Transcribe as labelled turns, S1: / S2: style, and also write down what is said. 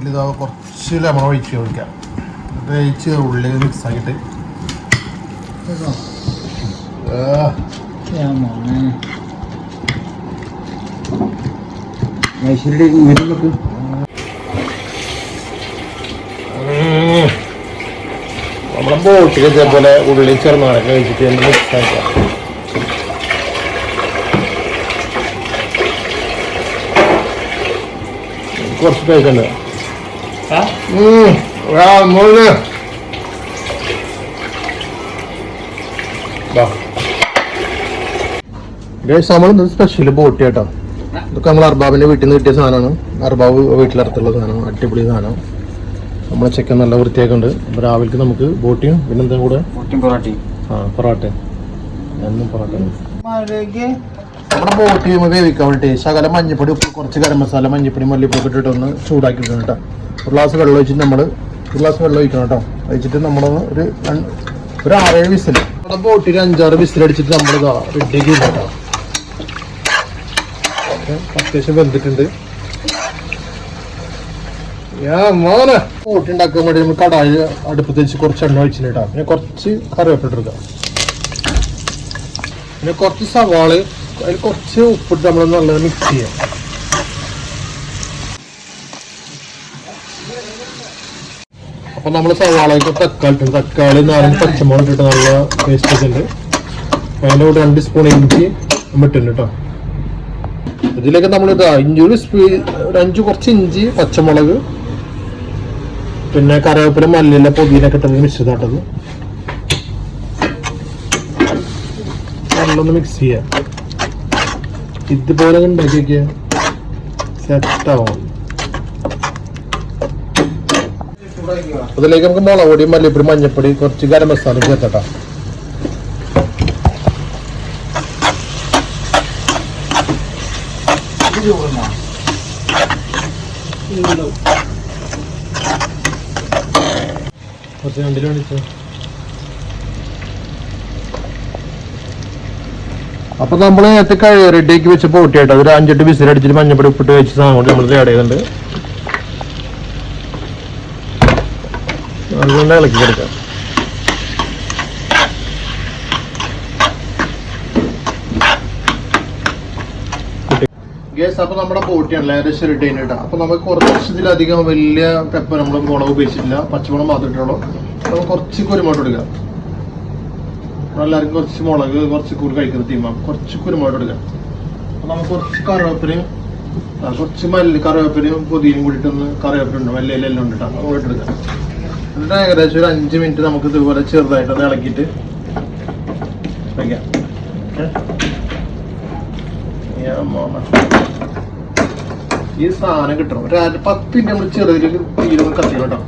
S1: ഇതിലിതാ കുറച്ച് ലെമൺ ഒഴിച്ച് കൊടുക്കാം. എന്നിട്ട് ഒഴിച്ച് ഉള്ളി മിക്സ് ആക്കിയിട്ട് നമ്മുടെ ബോട്ടിൽ ഇതേപോലെ ഉള്ളി ചെറുനാടൊക്കെ കഴിച്ചിട്ട് മിക്സ് ആക്കാം. കുറച്ച് കഴിക്കണ്ട നമ്മൾ സ്പെഷ്യൽ ബോട്ടി കേട്ടോ. ഇതൊക്കെ നമ്മൾ അർബാബിന്റെ വീട്ടിൽ നിന്ന് കിട്ടിയ സാധനമാണ്. അർബാബ് വീട്ടിലടുത്തുള്ള സാധനം, അടിപൊളി സാധനം. നമ്മളെ ചിക്കൻ നല്ല വൃത്തിയാക്കുന്നുണ്ട്. അപ്പോൾ രാവിലേക്ക് നമുക്ക് ബോട്ടിയും പിന്നെന്താ കൂടെ പൊറോട്ട എന്നും പൊറോട്ട. നമ്മുടെ ബോട്ടി വേവിക്കാൻ വേണ്ടി ശകലം മഞ്ഞപ്പൊടി, ഉപ്പ്, കുറച്ച് ഗരം മസാല, മഞ്ഞപ്പൊടി, മല്ലിപ്പൊടി ഇട്ടിട്ട് ഒന്ന് ചൂടാക്കി വെക്കണം കേട്ടോ. ഒരു ഗ്ലാസ് വെള്ളം ഒഴിച്ചിട്ട് ഒരു ഗ്ലാസ് വെള്ളം ഒഴിക്കണം കേട്ടോ. ഒഴിച്ചിട്ട് നമ്മളൊന്ന് ഒരു 6-7 വിസിൽ, നമ്മുടെ ബോട്ടിയിൽ 5-6 വിസിലടിച്ചിട്ട് നമ്മളിതാ റെഡിയാക്കി കേട്ടോ. അത്യാവശ്യം വെന്തിട്ടുണ്ട്. ബോട്ടി ഉണ്ടാക്കാൻ വേണ്ടി നമ്മൾ കടായി അടുപ്പത്ത് വെച്ച് കുറച്ച് എണ്ണ ഒഴിച്ചിട്ട് കേട്ടോ. പിന്നെ കുറച്ച് കറിവേപ്പില എടുക്കാം. പിന്നെ കുറച്ച് സവാള, അതിൽ കുറച്ച് ഉപ്പിട്ട് നമ്മൾ നല്ലത് മിക്സ് ചെയ്യാം. അപ്പൊ നമ്മൾ സവാളയ്ക്ക് തക്കാളി 4 പച്ചമുളക് ഇട്ടിട്ട് നല്ല പേസ്റ്റ് ഒക്കെ ഉണ്ട്. അതിൻ്റെ കൂടെ 2 സ്പൂൺ ഇഞ്ചി ഇട്ടിട്ടുണ്ട് കേട്ടോ. ഇതിലേക്ക് നമ്മൾ കുറച്ച് ഇഞ്ചി, പച്ചമുളക്, പിന്നെ കറിവേപ്പില, മല്ലിയില, പുതിനൊക്കെ ഇട്ടത് മിശ്രിതാട്ടത് നല്ലൊന്ന് മിക്സ് ചെയ്യാം. ഇതുപോലെ ഉണ്ടാക്കി വെക്കുക, സെറ്റാവും. അതിലേക്ക് നമുക്ക് മുളക് പൊടി, മല്ലിപ്പൊടി, മഞ്ഞപ്പൊടി, കുറച്ച് ഗരം മസാല ചേർത്തട്ടാ. കുറച്ച് രണ്ടിലും അടിച്ചു. അപ്പൊ നമ്മൾ നേരത്തെ റെഡിയാക്കി വെച്ച ബോട്ടിയായിട്ട് ഒരു 5-8 വിസിലടിച്ചിട്ട് മഞ്ഞപ്പൊടി ഉപ്പിട്ട് വെച്ച സാധനം കൊണ്ട് നമ്മൾ ആഡ് ചെയ്തിട്ടുണ്ട്. അതുകൊണ്ട് ഇളക്കി കൊടുക്കാം. ഗ്യാസ് അപ്പൊ നമ്മുടെ ബോട്ടിയാണല്ലോ ഏകദേശം റെഡി ആയിട്ട്. അപ്പൊ നമുക്ക് കുറച്ചതിലധികം വലിയ പെപ്പർ നമ്മൾ മുളക് ഉപയോഗിച്ചിട്ടില്ല, പച്ചമുളക് മാത്രമേ ഇട്ടുള്ളൂ. നമുക്ക് കുറച്ച് കുരുമുളക് എടുക്കാം. എല്ലാവർക്കും കുറച്ച് മുളക് കുറച്ച് കൂടുതൽ കഴിക്കുന്ന ടീമാണ്. കുറച്ച് കുരുമുളക് എടുക്കാം. അപ്പൊ നമുക്ക് കുറച്ച് കറിവേപ്പിലയും കുറച്ച് കറിവേപ്പിലയും പുതിയും കൂടിയിട്ടൊന്ന് കറിവേപ്പിലുണ്ട്, മല്ലിയിലെല്ലാം ഉണ്ട് കേട്ടോ. അങ്ങോട്ട് എടുക്കാം. എന്നിട്ട് ഏകദേശം ഒരു 5 മിനിറ്റ് നമുക്ക് ഇതുപോലെ ചെറുതായിട്ടൊന്ന് ഇളക്കിയിട്ട് വയ്ക്കാം. ഈ സാധനം കിട്ടണം. ഒരു 10 മിനിറ്റ് നമ്മൾ ചെറുതിലേക്ക് തീരുമ്പോൾ കത്തിക്കണം കേട്ടോ.